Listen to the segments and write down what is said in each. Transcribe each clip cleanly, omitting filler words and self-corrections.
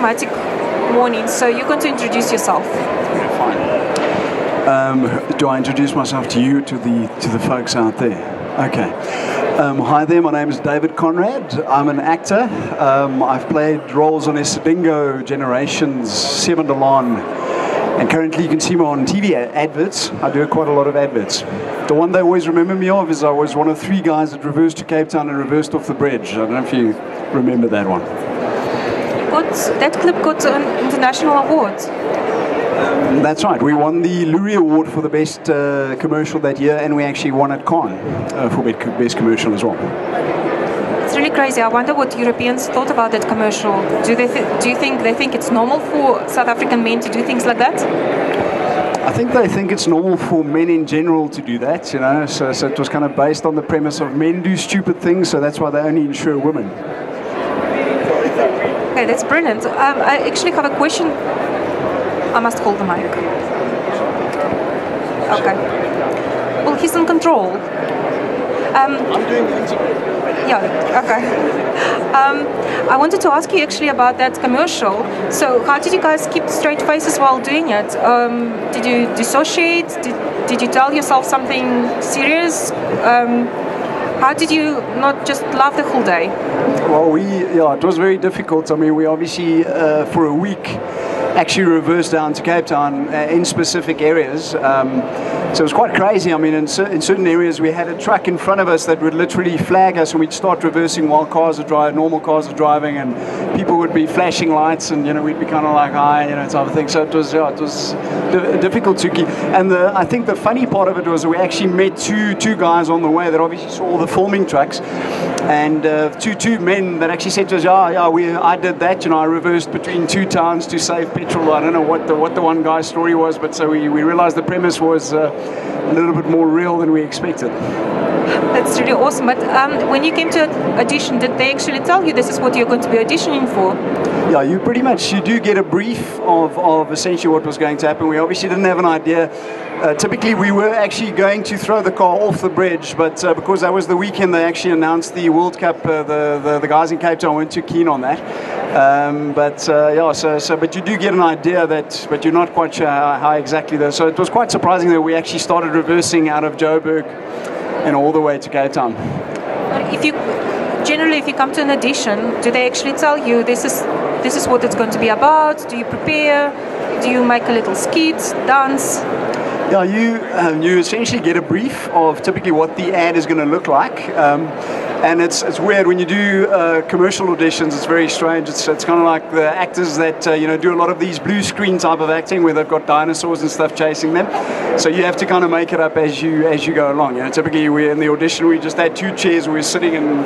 dramatic morning, so you're going to introduce yourself. Fine. Do I introduce myself to you, to the folks out there? Okay. Hi there, my name is David Konrad. I'm an actor. I've played roles on Esadingo, Generations, 7 to Lawn, and currently you can see me on TV adverts. I do quite a lot of adverts. The one they always remember me of is I was one of 3 guys that reversed to Cape Town and reversed off the bridge. I don't know if you remember that one. That clip got an international award. That's right. We won the Lurie Award for the best commercial that year, and we actually won at Cannes for best commercial as well. It's really crazy. I wonder what Europeans thought about that commercial. Do you think they think it's normal for South African men to do things like that? I think they think it's normal for men in general to do that, you know. So it was kind of based on the premise of men do stupid things, so that's why they only insure women. Okay, that's brilliant. I actually have a question. I must hold the mic. Okay. Well, he's in control. I'm doing the interview. Yeah, okay. I wanted to ask you actually about that commercial. So how did you guys keep straight faces while doing it? Did you dissociate? Did you tell yourself something serious? How did you not just laugh the whole day? Well, it was very difficult. I mean, we obviously, for a week, actually reversed down to Cape Town in specific areas. So it was quite crazy. I mean, in certain areas we had a truck in front of us that would literally flag us and we'd start reversing while cars are driving, normal cars are driving, and people would be flashing lights and, you know, we'd be kind of like, hi, you know, type of thing. So it was difficult to keep. And I think the funny part of it was we actually met two guys on the way that obviously saw all the filming trucks, and two men that actually said to us, I did that, you know, I reversed between 2 towns to save petrol. I don't know what the one guy's story was, but so we realized the premise was a little bit more real than we expected. That's really awesome. But when you came to audition, did they actually tell you this is what you're going to be auditioning for? Yeah, you do get a brief of essentially what was going to happen. We obviously didn't have an idea. Typically, we were actually going to throw the car off the bridge, but because that was the weekend they actually announced the World Cup, the guys in Cape Town weren't too keen on that. But you do get an idea but you're not quite sure how exactly though. So it was quite surprising that we actually started reversing out of Joburg and all the way to Cape Town. If you come to an audition, do they actually tell you this is what it's going to be about? Do you prepare? Do you make a little skit, dance? Yeah, you essentially get a brief of typically what the ad is going to look like, and it's weird when you do commercial auditions. It's very strange. It's kind of like the actors that do a lot of these blue screen type of acting where they've got dinosaurs and stuff chasing them. So you have to kind of make it up as you go along. You know, typically we in the audition we just had 2 chairs. We were sitting and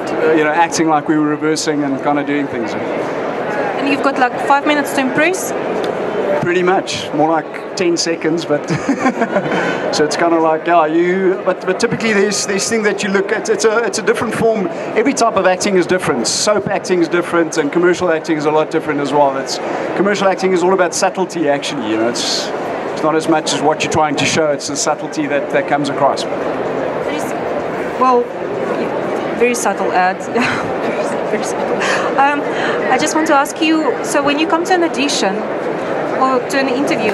acting like we were reversing and kind of doing things. And you've got like 5 minutes to impress. Pretty much, more like 10 seconds, but so it's kind of like, but typically there's this thing that you look at, it's a different form. Every type of acting is different. Soap acting is different, and commercial acting is a lot different as well. Commercial acting is all about subtlety, actually, you know, it's not as much as what you're trying to show, it's the subtlety that comes across. Well, very subtle ads. Very subtle. I just want to ask you, so when you come to an audition, or to an interview,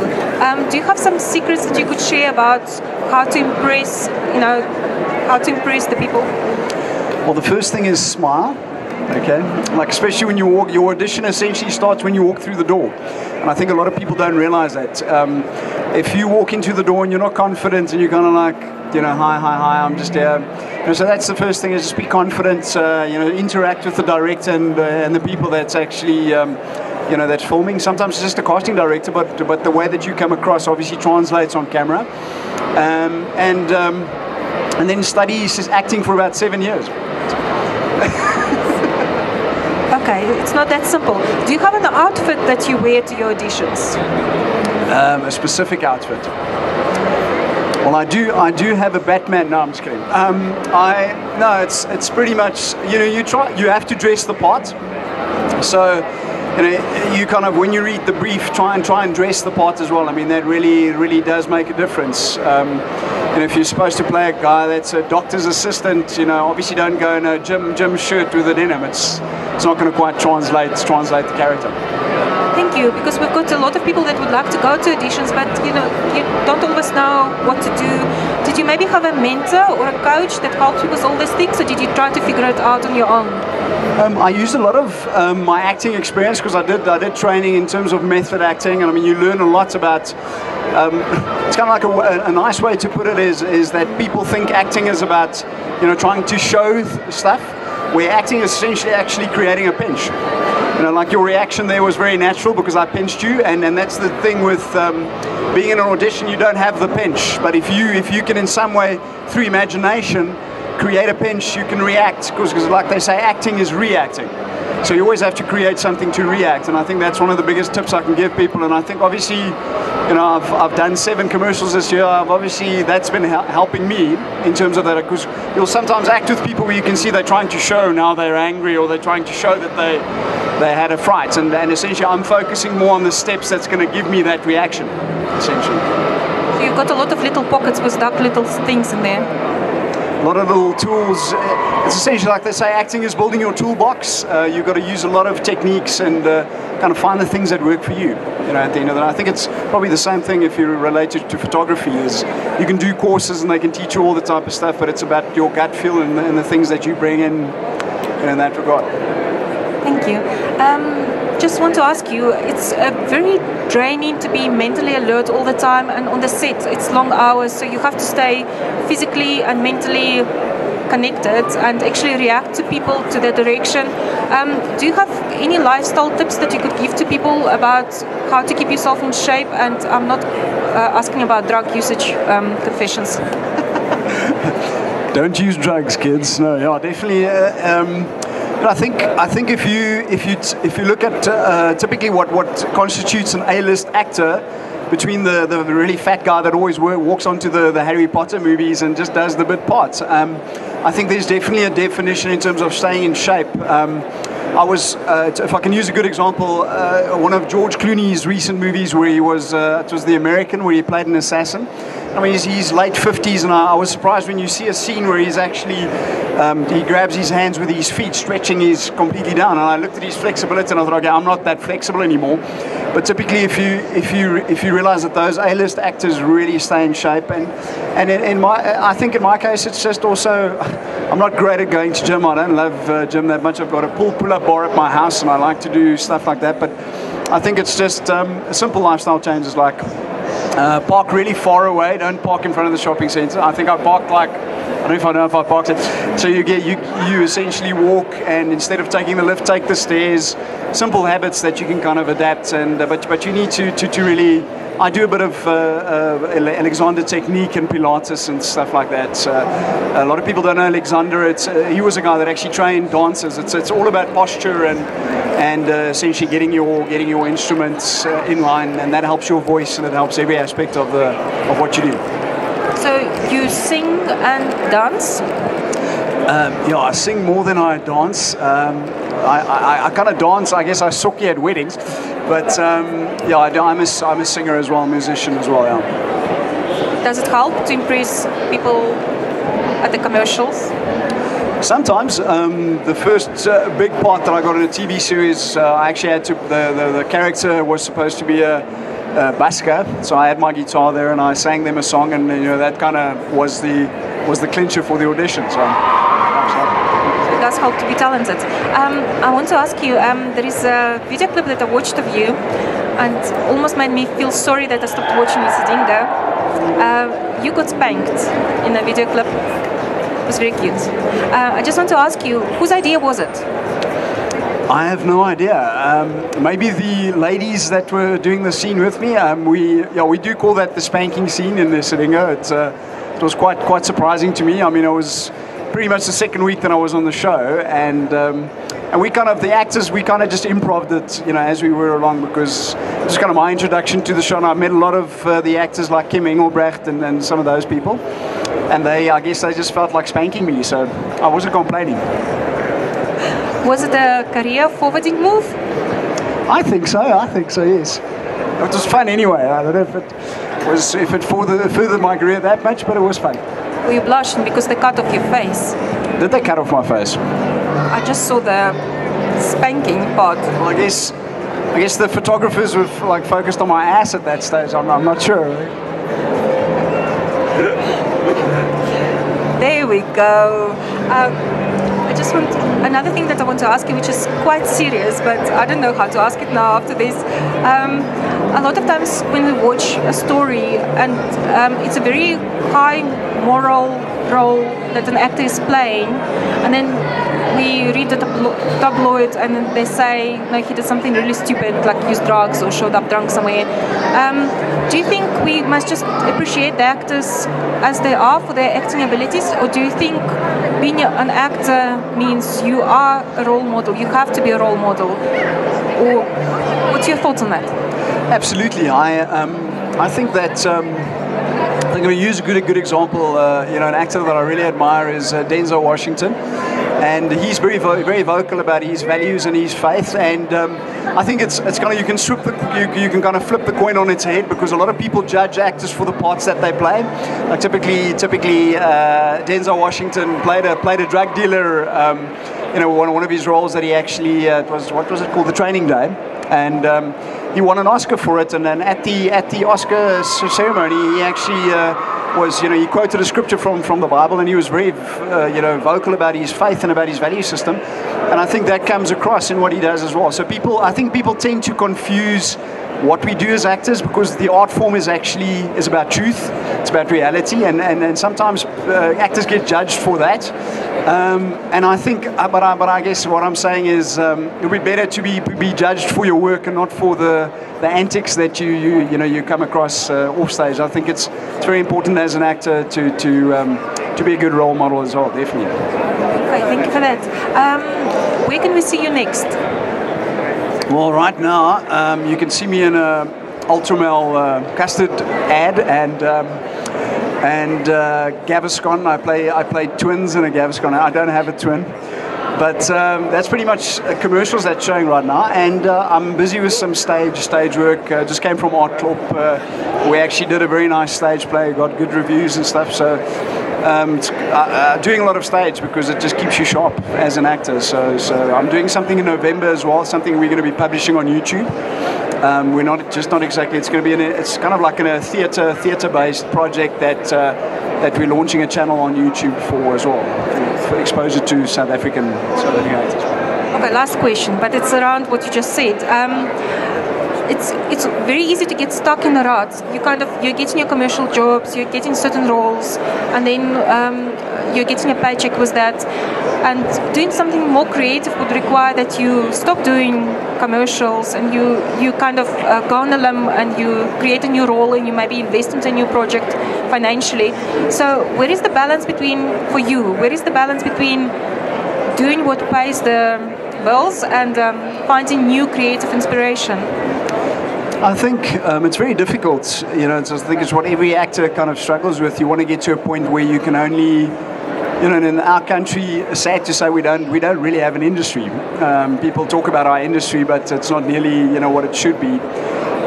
do you have some secrets that you could share about how to impress the people? Well, the first thing is smile. Okay, like especially when you walk, your audition essentially starts when you walk through the door, and I think a lot of people don't realize that. If you walk into the door and you're not confident and you're kind of like, hi, I'm just here. So that's the first thing, is just be confident. Interact with the director and the people that's actually that's filming. Sometimes it's just a casting director, but the way that you come across obviously translates on camera. And then study acting for about 7 years. Okay, it's not that simple. Do you have an outfit that you wear to your auditions? A specific outfit. Well, I do have a Batman. No, I'm just kidding. It's pretty much, you have to dress the part. So, you kind of, when you read the brief, try and dress the part as well. I mean, that really does make a difference. If you're supposed to play a guy that's a doctor's assistant, obviously don't go in a gym shirt with a denim. It's not going to quite translate the character. Thank you, because we've got a lot of people that would like to go to auditions, but you don't always know what to do. Did you maybe have a mentor or a coach that helped you with all these things, or did you try to figure it out on your own? I used a lot of my acting experience because I did training in terms of method acting, and I mean you learn a lot about. It's kind of like a nice way to put it is that people think acting is about trying to show stuff, where acting is essentially actually creating a pinch. Like your reaction there was very natural because I pinched you, and that's the thing with being in an audition, you don't have the pinch. But if you can in some way, through imagination, create a pinch, you can react, because like they say, acting is reacting. So you always have to create something to react, and I think that's one of the biggest tips I can give people. And I think obviously, I've done 7 commercials this year. Obviously that's been helping me in terms of that, because you'll sometimes act with people where you can see they're trying to show now they're angry, or they're trying to show that they had a fright, and essentially I'm focusing more on the steps that's going to give me that reaction, essentially. So you've got a lot of little pockets with dark little things in there. A lot of little tools. It's essentially like they say, acting is building your toolbox. You've got to use a lot of techniques and kind of find the things that work for you. At the end of the day, I think it's probably the same thing if you're related to photography. Is you can do courses and they can teach you all the type of stuff, but it's about your gut feel and the things that you bring in that regard. Thank you. Just want to ask you, it's very draining to be mentally alert all the time, and on the set it's long hours, so you have to stay physically and mentally connected and actually react to people, to their direction. Do you have any lifestyle tips that you could give to people about how to keep yourself in shape? And I'm not asking about drug usage confessions. Don't use drugs, kids. No, yeah, definitely. I think if you look at typically what constitutes an A-list actor, between the really fat guy that always walks onto the Harry Potter movies and just does the bit parts, I think there's definitely a definition in terms of staying in shape. I was, if I can use a good example, one of George Clooney's recent movies where he was, it was The American, where he played an assassin. I mean, he's late 50s, and I was surprised when you see a scene where he's actually, he grabs his hands with his feet, stretching his completely down. And I looked at his flexibility and I thought, okay, I'm not that flexible anymore. But typically, if you realize that those A-list actors really stay in shape, and I think in my case, it's just also, I'm not great at going to gym. I don't love gym that much. I've got a pull-up bar at my house, and I like to do stuff like that. But I think it's just a simple lifestyle changes, like park really far away. Don't park in front of the shopping center. I think I parked like, I don't know if I parked it. So you essentially walk, and instead of taking the lift, take the stairs. Simple habits that you can kind of adapt, and but you need to really. I do a bit of Alexander technique and Pilates and stuff like that. A lot of people don't know Alexander. He was a guy that actually trained dancers. It's all about posture and essentially getting your instruments in line, and that helps your voice, and it helps every aspect of what you do. So you sing and dance? Yeah, I sing more than I dance. I kind of dance. I guess I sucky at weddings, but yeah, I'm a singer as well, a musician as well. Yeah. Does it help to impress people at the commercials? Sometimes. The first big part that I got in a TV series, I actually had to. The character was supposed to be a busker, so I had my guitar there and I sang them a song, and that kind of was the clincher for the audition. So it does help to be talented. I want to ask you, there is a video clip that I watched of you and almost made me feel sorry that I stopped watching you sitting there. You got spanked in a video clip. It was very cute. I just want to ask you, whose idea was it? I have no idea. Maybe the ladies that were doing the scene with me. We do call that the spanking scene in the Siringa. It was quite surprising to me. I mean, it was pretty much the second week that I was on the show, and we kind of, the actors, we kind of just improv'd it, as we were along, because it was kind of my introduction to the show, and I met a lot of the actors like Kim Engelbrecht and some of those people, and I guess they just felt like spanking me, so I wasn't complaining. Was it a career forwarding move? I think so, yes. It was fun anyway. I don't know if it furthered my career that much, but it was fun. Were you blushing because they cut off your face? Did they cut off my face? I just saw the spanking part. Well, I guess I guess the photographers were like focused on my ass at that stage. I'm not sure. There we go. I just want another thing that I want to ask you, which is quite serious, but I don't know how to ask it now after this. A lot of times when we watch a story and it's a very high moral role that an actor is playing, and then we read the tabloid and then they say, no, he did something really stupid, like use drugs or showed up drunk somewhere. Do you think we must just appreciate the actors as they are for their acting abilities, or do you think being an actor means you are a role model, you have to be a role model? Or what's your thoughts on that? Absolutely. I think that I'm going to use a good example. An actor that I really admire is Denzel Washington, and he's very vocal about his values and his faith. And I think it's kind of you can kind of flip the coin on its head, because a lot of people judge actors for the parts that they play. Like typically, Denzel Washington played a drug dealer. One of his roles that he actually what was it called, The Training Day, and he won an Oscar for it. And then at the Oscar ceremony, he actually he quoted a scripture from the Bible, and he was very vocal about his faith and about his value system. And I think that comes across in what he does as well. So I think people tend to confuse what we do as actors, because the art form is about truth, it's about reality, and sometimes actors get judged for that. And I think, but I guess what I'm saying is, it would be better to be judged for your work and not for the antics that you come across off stage. I think it's very important as an actor to be a good role model as well, definitely. Okay, thank you for that. Where can we see you next? Well, right now you can see me in a Ultramel custard ad and Gaviscon. I play twins in a Gaviscon. I don't have a twin, but that's pretty much commercials that's showing right now. And I'm busy with some stage work. Just came from Art Club. We actually did a very nice stage play. Got good reviews and stuff. So. Doing a lot of stage because it just keeps you sharp as an actor. So I'm doing something in November as well, something we're going to be publishing on YouTube. We're not exactly. It's going to be it's kind of like in a theatre-based project that we're launching a channel on YouTube for as well, for exposure to South African actors. Okay, last question, but it's around what you just said. It's very easy to get stuck in the rut. You're getting your commercial jobs, you're getting certain roles, and then you're getting a paycheck with that. And doing something more creative would require that you stop doing commercials and you kind of go on a limb and you create a new role and you maybe invest into a new project financially. So where is the balance for you? Where is the balance between doing what pays the bills and finding new creative inspiration? I think it's very difficult. I think it's what every actor kind of struggles with. You want to get to a point where you can only, in our country, it's sad to say we don't really have an industry. People talk about our industry, but it's not nearly what it should be.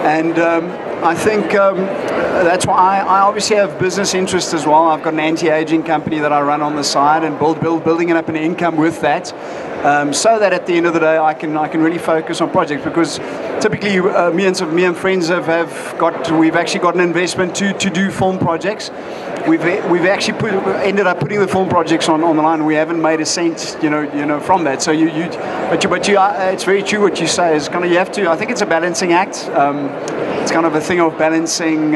And I think that's why I obviously have business interests as well. I've got an anti-aging company that I run on the side and building up an income with that, so that at the end of the day I can really focus on projects. Because typically me and friends we've actually got an investment to do film projects. We've actually ended up putting the film projects on the line. We haven't made a cent, from that. So it's very true what you say. Is kind of you have to. I think it's a balancing act. It's kind of a thing of balancing,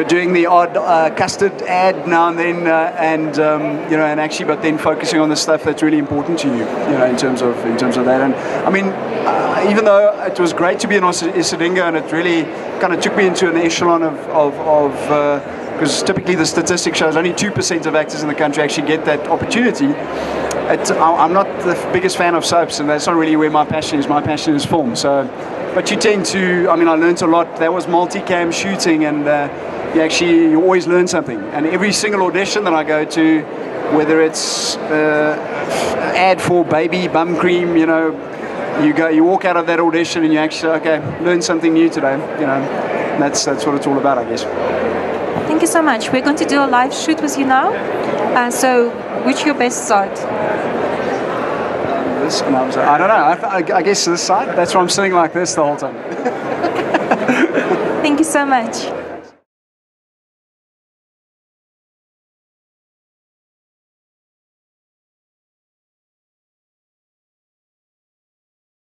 doing the odd custard ad now and then, and actually, but then focusing on the stuff that's really important to you, in terms of that. And I mean, even though it was great to be in Isidingo, and it really kind of took me into an echelon of because typically the statistic shows only 2% of actors in the country actually get that opportunity. I'm not the biggest fan of soaps, and that's not really where my passion is. My passion is film. So, but you tend to, I learned a lot. That was multicam shooting, and you always learn something. And every single audition that I go to, whether it's ad for baby bum cream, you walk out of that audition and you actually, learn something new today, and that's what it's all about, I guess. Thank you so much. We're going to do a live shoot with you now. So, which your best side? this? And I was like, I don't know. I guess this side. That's why I'm sitting like this the whole time. Thank you so much.